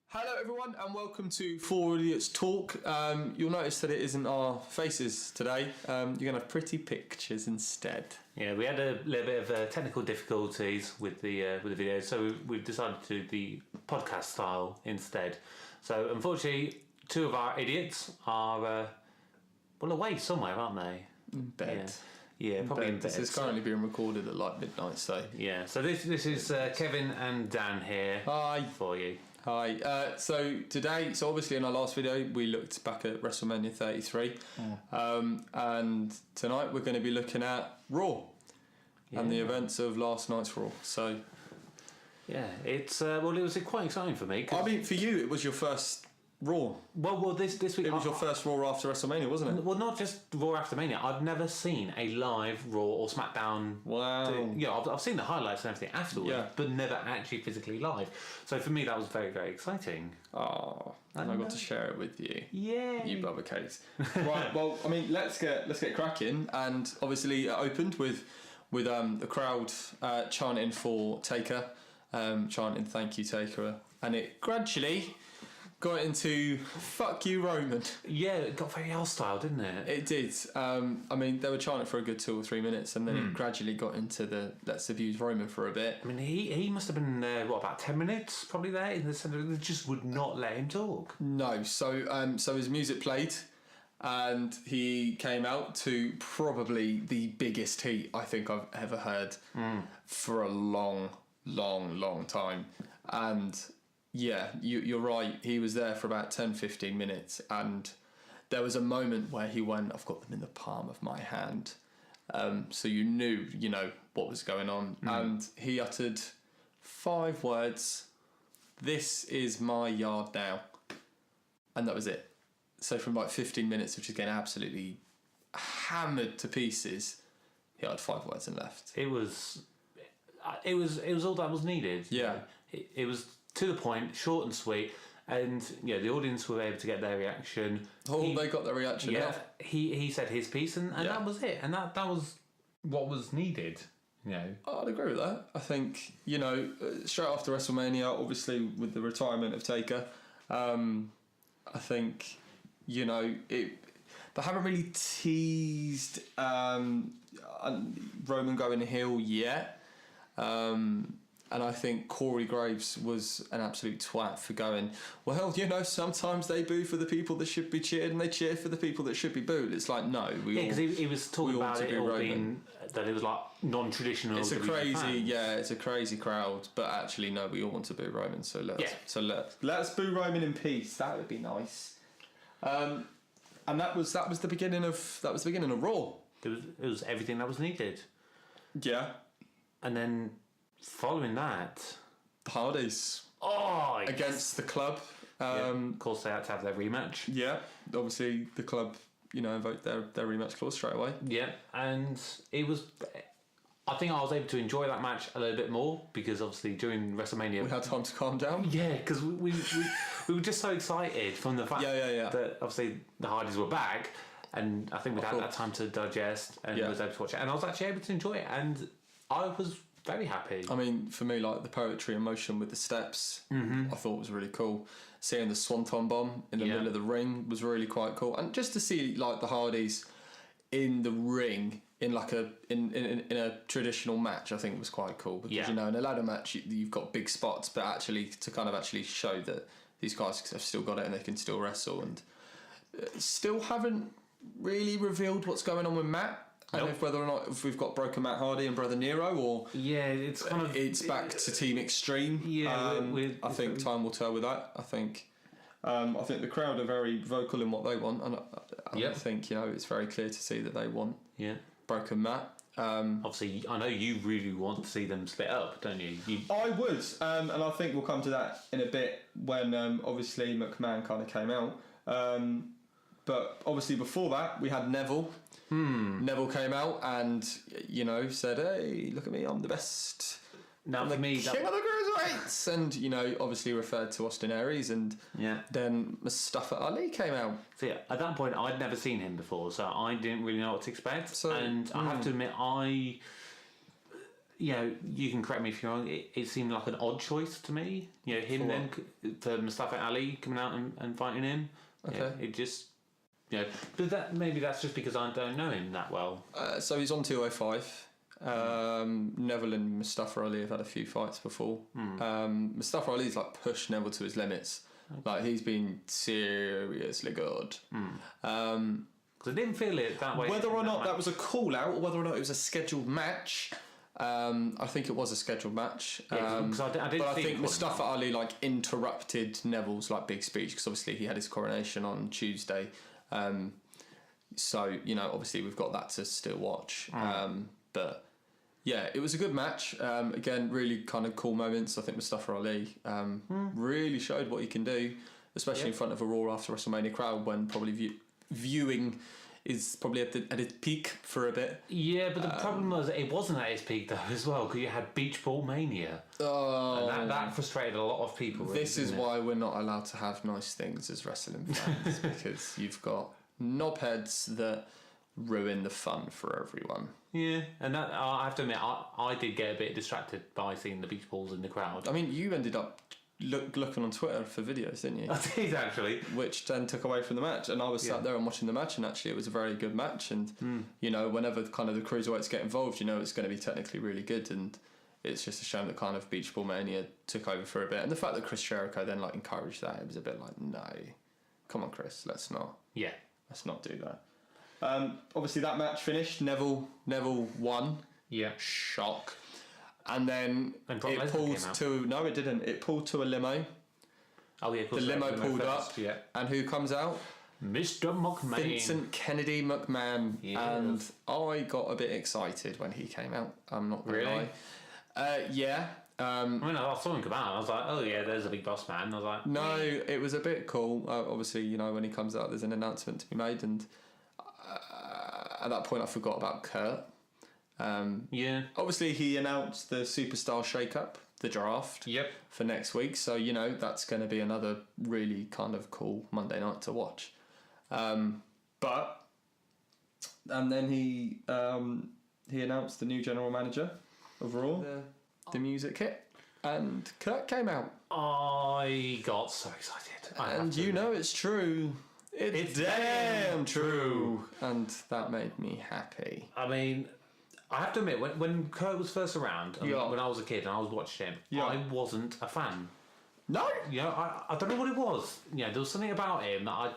Hello everyone and welcome to Four Idiots Talk. You'll notice that it isn't our faces today. You're going to have pretty pictures instead. Yeah, we had a little bit of technical difficulties with the video, so we've decided to do the podcast style instead. So unfortunately, two of our idiots are away somewhere, aren't they? In bed. Yeah, probably in bed. This is currently being recorded at like midnight, so... Yeah, so this is Kevin and Dan here. Hi. For you. Hi. So today, obviously in our last video, we looked back at WrestleMania 33. And tonight we're going to be looking at Raw and the events of last night's Raw. So... Yeah, it's... it was quite exciting for me. I mean, for you, it was your first Raw. Well, this week... It was your first Raw after WrestleMania, wasn't it? Well, not just Raw after Mania. I've never seen a live Raw or SmackDown. Wow. I've seen the highlights and everything afterwards, but never actually physically live. So for me, that was very, very exciting. Oh, and I got to share it with you. Yeah. You brother cakes. Right, well, I mean, let's get cracking. And obviously it opened with the crowd chanting for Taker, chanting "Thank you, Taker," and it gradually got into "Fuck you, Roman." Yeah, it got very hostile, didn't it? It did. I mean, they were chanting for a good 2 or 3 minutes, and then it gradually got into the "Let's abuse Roman" for a bit. I mean, he must have been about 10 minutes, probably there in the centre. They just would not let him talk. No. So his music played, and he came out to probably the biggest heat I think I've ever heard for a long time, and. Yeah, you're right. He was there for about 10-15 minutes, and there was a moment where he went, "I've got them in the palm of my hand." So you knew, what was going on. And he uttered 5 words: "This is my yard now." And that was it. So from like 15 minutes of just getting absolutely hammered to pieces, he had 5 words and left. It was all that was needed. Yeah. It was to the point, short and sweet, and the audience were able to get their reaction. They got their reaction. Yeah, he said his piece, and that was it, and that was what was needed. I'd agree with that. I think straight after WrestleMania, obviously with the retirement of Taker, I think they haven't really teased Roman going heel yet. And I think Corey Graves was an absolute twat for going, well, sometimes they boo for the people that should be cheered and they cheer for the people that should be booed. It's like, no. Because he was talking about it all being that it was like non-traditional. It's a crazy crowd, but actually, no, we all want to boo Roman. So let's boo Roman in peace. That would be nice. And that was the beginning of Raw. It was everything that was needed. Yeah. And then following that, the Hardys against the club. Of course, they had to have their rematch. Yeah, obviously the club, invoked their rematch clause straight away. Yeah, and it was. I think I was able to enjoy that match a little bit more because obviously during WrestleMania we had time to calm down. Yeah, because we were just so excited from the fact that obviously the Hardys were back, and I think we had that time to digest and was able to watch it, and I was actually able to enjoy it, and I was very happy. I mean, for me, like the poetry in motion with the steps, I thought was really cool. Seeing the Swanton Bomb in the middle of the ring was really quite cool, and just to see like the Hardys in the ring in like in a traditional match, I think was quite cool because in a ladder match you've got big spots, but actually to kind of actually show that these guys have still got it and they can still wrestle, and still haven't really revealed what's going on with Matt. And whether or not if we've got Broken Matt Hardy and Brother Nero, or it's kind of back to Team Extreme. I think time will tell with that. I think the crowd are very vocal in what they want, and I think it's very clear to see that they want Broken Matt. Obviously, I know you really want to see them split up, don't you? I would, and I think we'll come to that in a bit when obviously McMahon kind of came out. But obviously before that, we had Neville. Neville came out and, said, "Hey, look at me, I'm the best. Now I'm for me, king of the cruiserweights." And, obviously referred to Austin Aries, and then Mustafa Ali came out. So at that point, I'd never seen him before, so I didn't really know what to expect. And I have to admit, you can correct me if you're wrong. It seemed like an odd choice to me. Him then for Mustafa Ali coming out and fighting him. Okay. It just, but maybe that's just because I don't know him that well. So he's on 205. Neville and Mustafa Ali have had a few fights before. Mustafa Ali's like pushed Neville to his limits. Okay. Like he's been seriously good. Because I didn't feel it that way. Whether or not that was a call out, or whether or not it was a scheduled match, I think it was a scheduled match. Because I think Mustafa Ali like interrupted Neville's like big speech because obviously he had his coronation on Tuesday. So obviously we've got that to still watch. But yeah, it was a good match. Again, really kind of cool moments. I think Mustafa Ali really showed what he can do, especially in front of a Raw after WrestleMania crowd when probably viewing is probably at its peak for a bit. Yeah, but the problem was it wasn't at its peak though as well because you had Beach Ball Mania. Oh, and that frustrated a lot of people. This is why we're not allowed to have nice things as wrestling fans because you've got knobheads that ruin the fun for everyone. Yeah, and that I have to admit, I did get a bit distracted by seeing the beach balls in the crowd. I mean, you ended up looking on Twitter for videos, didn't you? I did, actually. Which then took away from the match, and I was sat there and watching the match, and actually it was a very good match, and whenever kind of the cruiserweights get involved, it's going to be technically really good, and it's just a shame that kind of Beach Ball Mania took over for a bit, and the fact that Chris Jericho then like encouraged that, it was a bit like, no, come on Chris, let's not do that. Obviously that match finished. Neville won. Yeah. Shock. And then it pulled to... No, it didn't. It pulled to a limo. Oh, yeah, of course. The limo pulled up. Yeah. And who comes out? Mr. McMahon. Vincent Kennedy McMahon. Yes. And I got a bit excited when he came out. I'm not going to lie. Yeah. I saw him come out. I was like, oh yeah, there's a big boss man. I was like... No, it was a bit cool. Obviously, when he comes out, there's an announcement to be made, and... at that point I forgot about Kurt. Obviously he announced the Superstar Shake-Up, the draft, for next week. So, that's going to be another really kind of cool Monday night to watch. And then he announced the new general manager of Raw, the music kit, and Kurt came out. I got so excited. And it's true. It's damn true. And that made me happy. I mean, I have to admit, when Kurt was first around, when I was a kid and I was watching him, I wasn't a fan. No? I don't know what it was. There was something about him that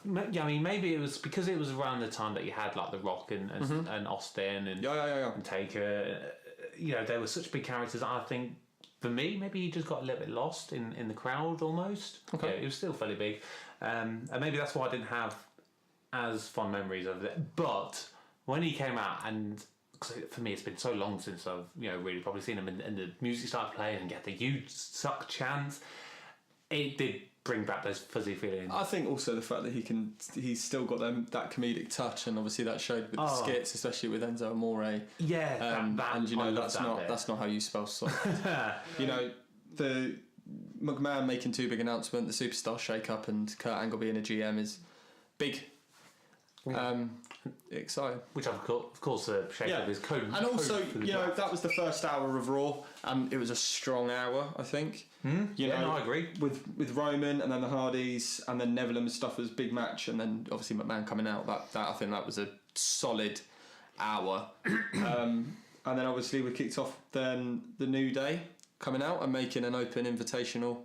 maybe it was because it was around the time that you had like The Rock and Austin and Taker. They were such big characters. I think for me, maybe he just got a little bit lost in the crowd almost. Okay. Yeah, it was still fairly big. And maybe that's why I didn't have as fond memories of it. But when he came out, and for me it's been so long since I've really probably seen him, and the music started playing and get the "You Suck" chants, it did bring back those fuzzy feelings. I think also the fact that he's still got that comedic touch, and obviously that showed with the skits, especially with Enzo Amore. Yeah, that's not how you spell soft. The McMahon making too big announcement, the Superstar Shake-Up, and Kurt Angle being a GM is big. Exciting. Which of course Shake-Up is code. And also, that was the first hour of Raw, and it was a strong hour, I think. I agree. With Roman, and then the Hardys, and then Neville and Mustafa's big match, and then obviously McMahon coming out. That I think that was a solid hour. And then obviously we kicked off then the New Day coming out and making an open invitational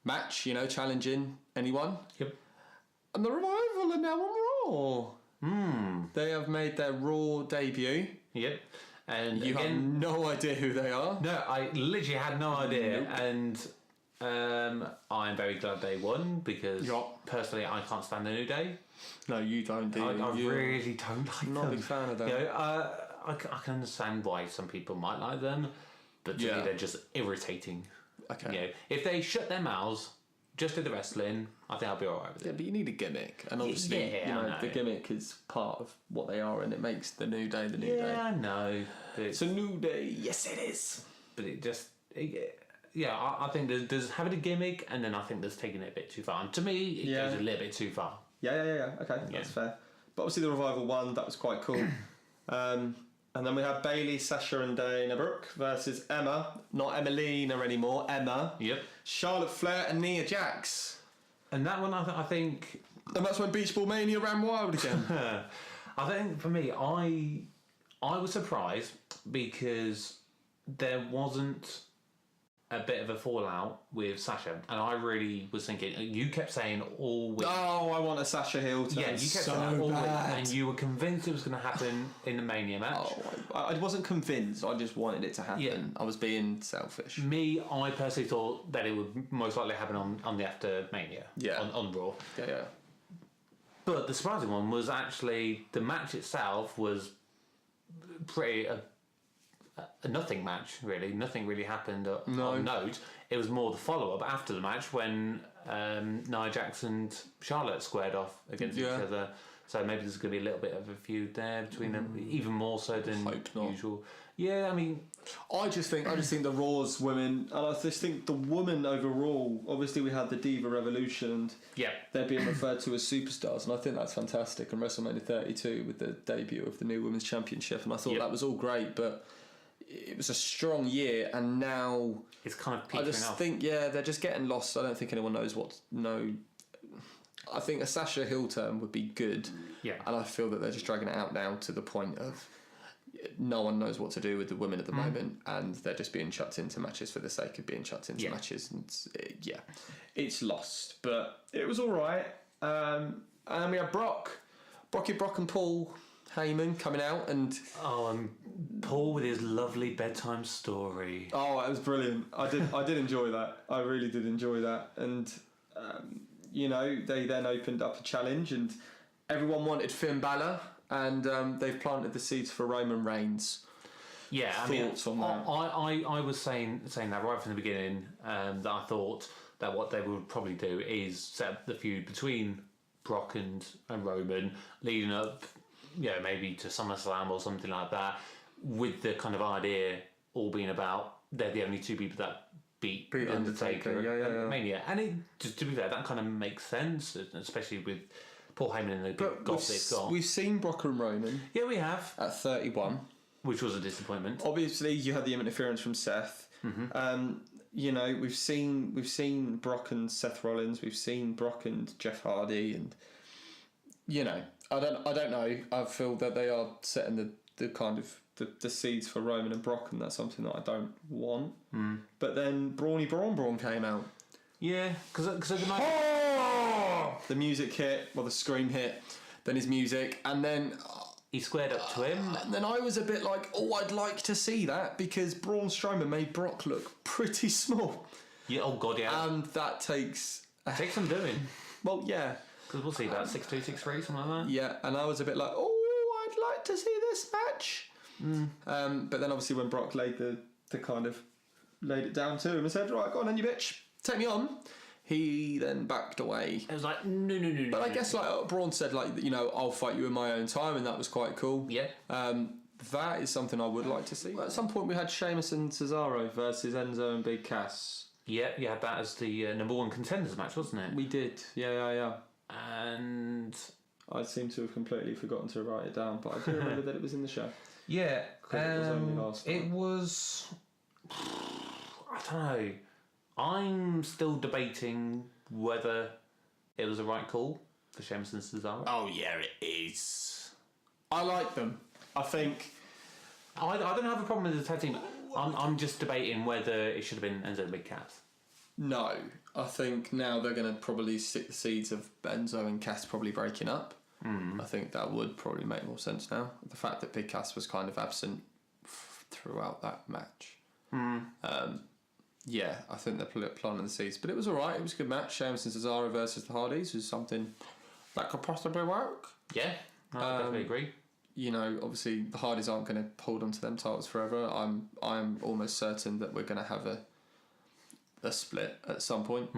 match, challenging anyone. Yep. And the Revival are now on Raw. They have made their Raw debut. Yep. And you have no idea who they are. No, I literally had no idea. Nope. And I'm very glad they won because personally I can't stand the New Day. No, you don't, do you? I really don't like them. Not a big fan of them. I can understand why some people might like them, but to me they're just irritating. Okay. If they shut their mouths, just do the wrestling, I think I'll be alright with it. Yeah, but you need a gimmick, and obviously, the gimmick is part of what they are, and it makes the New Day the New Day. Yeah, I know. It's a New Day. Yes, it is. But it just, I think there's having a gimmick, and then I think there's taking it a bit too far. And to me, it goes a little bit too far. Yeah. Okay, that's fair. But obviously, the Revival won. That was quite cool. And then we had Bailey, Sasha and Dana Brooke versus Emma, not Emelina anymore, Emma. Yep. Charlotte Flair and Nia Jax. And that one, I think... And that's when Beach Ball Mania ran wild again. I think, for me, I was surprised because there wasn't a bit of a fallout with Sasha, and I really was thinking. You kept saying all week. Oh, I want a Sasha Hill turn. Yeah, you kept saying that all week, and you were convinced it was going to happen in the Mania match. Oh, I wasn't convinced. I just wanted it to happen. Yeah. I was being selfish. I personally thought that it would most likely happen on the After Mania. Yeah. On Raw. Yeah. But the surprising one was actually the match itself was pretty. A nothing match, really. Nothing really happened on note. It was more the follow-up after the match when Nia Jax and Charlotte squared off against each other. So maybe there's going to be a little bit of a feud there between them, even more so than usual. Yeah, I mean... I just think the Raw's women, and I just think the woman overall, obviously we had the Diva Revolution, and they're being referred to as superstars, and I think that's fantastic. And WrestleMania 32 with the debut of the new Women's Championship, and I thought that was all great, but... It was a strong year, and now it's kind of petering I just off. think they're just getting lost. I don't think anyone knows I think a Sasha Hill turn would be good, and I feel that they're just dragging it out now to the point of no one knows what to do with the women at the moment, and they're just being chucked into matches for the sake of being chucked into matches, and it's lost. But it was all right. And we had Brock and Paul Heyman coming out, and Paul with his lovely bedtime story. Oh, it was brilliant. I did enjoy that. I really did enjoy that. And they then opened up a challenge, and everyone wanted Finn Balor, and they've planted the seeds for Roman Reigns. Yeah, thoughts on that? I was saying that right from the beginning. That I thought that what they would probably do is set up the feud between Brock and Roman, leading up. Maybe to SummerSlam or something like that, with the kind of idea all being about they're the only two people that beat Undertaker at Mania. And to be fair, that kind of makes sense, especially with Paul Heyman and the big goth they've got. We've seen Brock and Roman. Yeah, we have. At 31. Which was a disappointment. Obviously, you had the interference from Seth. Mm-hmm. We've seen Brock and Seth Rollins. We've seen Brock and Jeff Hardy, and I don't know. I feel that they are setting the kind of the seeds for Roman and Brock, and that's something that I don't want. But then Brawny Braun came out. Yeah, because at the moment the music hit, the scream hit, then his music, and then he squared up to him. And then I was a bit like, I'd like to see that, because Braun Strowman made Brock look pretty small. Yeah. Oh God, yeah. And that takes some doing. Well, yeah. Because we'll see about 6'2", 6'3", something like that. Yeah, and I was a bit like, I'd like to see this match. But then obviously when Brock laid it down to him and said, right, go on then, you bitch, take me on, he then backed away. It was like, no. But I guess Braun said, I'll fight you in my own time, and that was quite cool. Yeah. That is something I would like to see. At some point we had Sheamus and Cesaro versus Enzo and Big Cass. Yeah, you had that as the number one contenders match, wasn't it? We did, yeah. And I seem to have completely forgotten to write it down, but I do remember that it was in the show. Yeah, it was only last night. It was. I don't know. I'm still debating whether it was the right call for Sheamus and Cesaro. Oh yeah, it is. I like them. I think. I don't have a problem with the tag team. I'm just debating whether it should have been Enzo and Big Cass. No, I think now they're going to probably stick the seeds of Enzo and Cass probably breaking up. I think that would probably make more sense now. The fact that Big Cass was kind of absent throughout that match. Yeah, I think they're planting the seeds. But it was alright, it was a good match. Sheamus and Cesaro versus the Hardys was something that could possibly work. Yeah, I definitely agree. Obviously the Hardys aren't going to hold onto them titles forever. I'm almost certain that we're going to have a split at some point.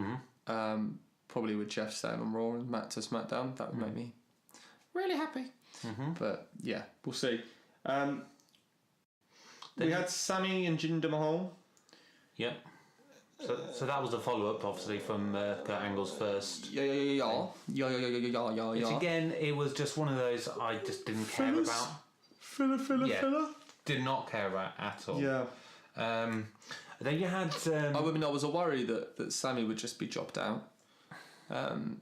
Probably with Jeff staying on Raw and Matt to SmackDown. That would make me really happy. But yeah, we'll see. We had Sammy and Jinder Mahal. Yep. So that was a follow-up, obviously, from Kurt Angle's first. Yeah. Which again, it was just one of those I just didn't care about. Filler. did not care about at all. Yeah. Then you had. I was a worry that Sammy would just be jobbed out,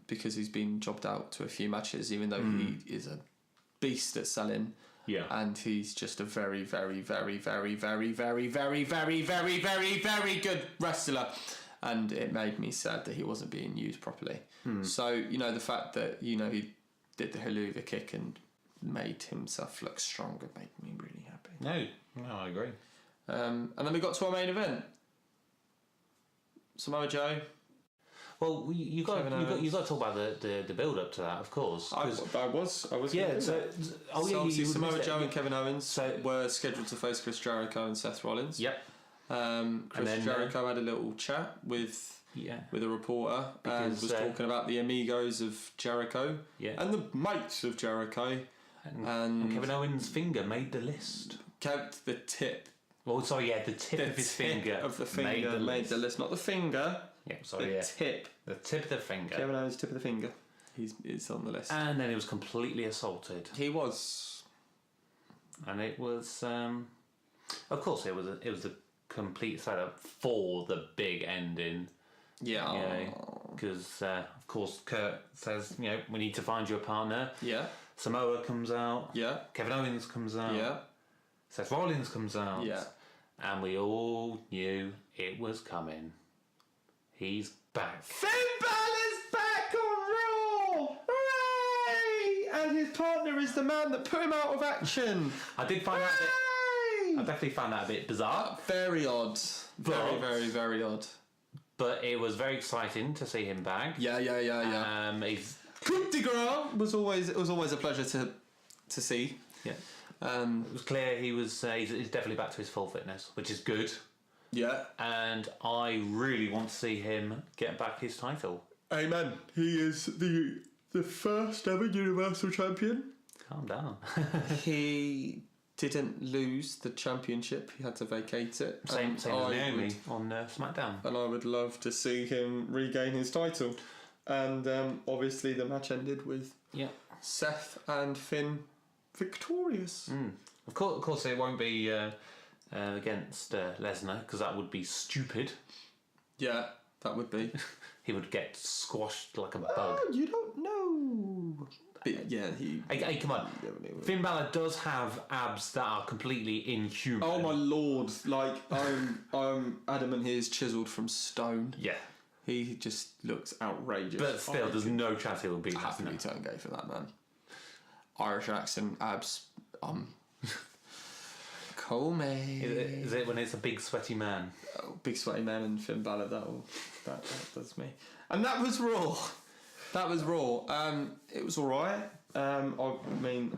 because he's been jobbed out to a few matches, even though he is a beast at selling. Yeah. And he's just a very, very, very, very, very, very, very, very, very, very, very good wrestler. And it made me sad that he wasn't being used properly. So, the fact that, he did the haluva kick and made himself look stronger made me really happy. No, I agree. And then we got to our main event. Samoa Joe. Well, you got to talk about the build up to that, of course. I was. Yeah. Samoa Joe and Kevin Owens were scheduled to face Chris Jericho and Seth Rollins. Yep. Chris Jericho had a little chat with a reporter and was talking about the amigos of Jericho and the mates of Jericho. And Kevin Owens' finger made the list. Kept the tip. Oh, sorry, the tip of his finger. Of the finger made the list, not the finger. Yeah, sorry, tip. The tip of the finger. Kevin Owens' tip of the finger. He's on the list. And then he was completely assaulted. He was. And it was, of course, it was a complete setup for the big ending. Yeah. Because, of course, Kurt says, we need to find you a partner. Yeah. Samoa comes out. Yeah. Kevin Owens comes out. Yeah. Seth Rollins comes out. Yeah. And we all knew it was coming. He's back. Finn Balor's back on Raw! Hooray! And his partner is the man that put him out of action. I definitely found that a bit bizarre. Very odd. Very, very, very odd. But it was very exciting to see him back. Yeah. He's coup de grace was always a pleasure to see. Yeah. It was clear he's definitely back to his full fitness, which is good. Yeah. And I really want to see him get back his title. Amen. He is the first ever Universal Champion. Calm down. He didn't lose the championship. He had to vacate it. Same as Naomi on SmackDown. And I would love to see him regain his title. And obviously the match ended with Seth and Finn victorious. Of course, it won't be against Lesnar, because that would be stupid. Yeah, that would be. He would get squashed like a bug. You don't know. But yeah, Hey, come on. Finn Balor does have abs that are completely inhuman. Oh my lord! Like I'm adamant he is chiseled from stone. Yeah. He just looks outrageous. But still, there's no chance he will beat happily turn gay for that man. Irish accent, abs. Call me. Is it when it's a big sweaty man? Oh, big sweaty man and Finn Balor. That does me. And that was Raw. It was alright. I mean,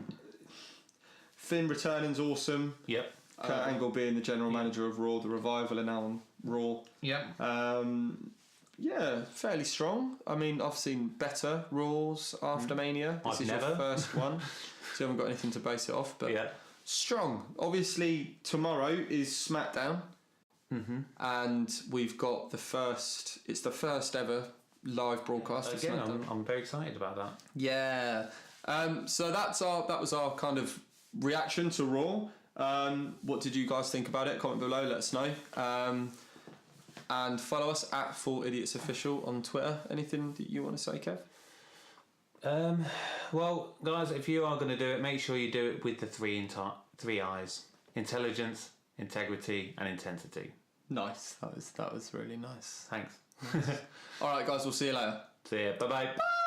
Finn returning's awesome. Yep. Kurt Angle being the general manager of Raw, the Revival are now on Raw. Yep. Yeah, fairly strong. I mean, I've seen better Raws after Mania. This is your first one, so you haven't got anything to base it off. But strong. Obviously, tomorrow is SmackDown, and we've got the first. It's the first ever live broadcast of SmackDown. I'm very excited about that. Yeah. So that was our kind of reaction to Raw. What did you guys think about it? Comment below. Let us know. And follow us at Full Idiots Official on Twitter. Anything that you want to say, Kev? Well, guys, if you are going to do it, make sure you do it with the three I's: intelligence, integrity, and intensity. Nice. That was really nice. Thanks. All right, guys. We'll see you later. See ya. Bye-bye. Bye.